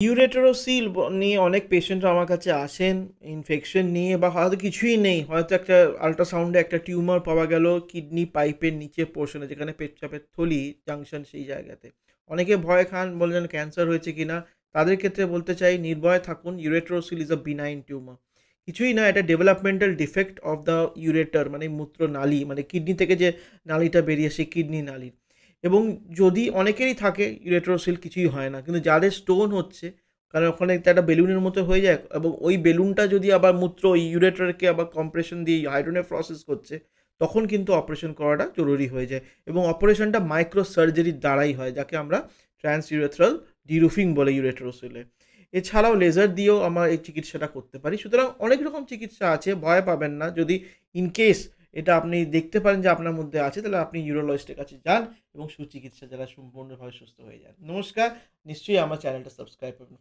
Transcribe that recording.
ইউরেটেরোসিল নিয়ে অনেক পেশেন্টরা আমার কাছে আসেন ইনফেকশন নিয়ে, বা হয়তো কিছুই নেই, হয়তো একটা আল্ট্রাসাউন্ডে একটা টিউমার পাওয়া গেল কিডনি পাইপের নিচে পোর্শনে, যেখানে পেটচাপের থলি জাংশন, সেই জায়গাতে অনেকে ভয় খান, বললেন ক্যান্সার হয়েছে কিনা। তাদের ক্ষেত্রে বলতে চাই নির্ভয় থাকুন, ইউরেটেরোসিল ইজ আ বিনাইন টিউমার, কিছুই না, এটা developmental defect of the ureter, মানে মূত্র নালী, মানে কিডনি থেকে যে নালীটা বেরিয়ে আসে কিডনি নালী। এবং যদি অনেকেরই থাকে ইউরেটেরোসিল, কিছুই হয় না, কিন্তু যাদের স্টোন হচ্ছে, কারণ ওখানে একটা বেলুনের মতো হয়ে যায়, এবং ওই বেলুনটা যদি আবার মূত্র ওই ইউরেটারকে আবার কম্প্রেশন দিয়ে হাইড্রোনে প্রসেস করছে, তখন কিন্তু অপারেশন করাটা জরুরি হয়ে যায়। এবং অপারেশনটা মাইক্রো সার্জারির দ্বারাই হয়, যাকে আমরা ট্রান্স ইউরেথ্রাল ডিরুফিং বলে ইউরেটেরোসিলে। এছাড়াও লেজার দিয়েও আমরা এই চিকিৎসাটা করতে পারি। সুতরাং অনেক রকম চিকিৎসা আছে, ভয় পাবেন না। যদি ইনকেস এটা আপনি দেখতে পারেন যে আপনার মধ্যে আছে, তাহলে আপনি ইউরোলজিস্টের কাছে যান এবং সুচিকিৎসা যারা সম্পূর্ণভাবে সুস্থ হয়ে যান। নমস্কার, নিশ্চয়ই আমার চ্যানেলটা সাবস্ক্রাইব করবেন।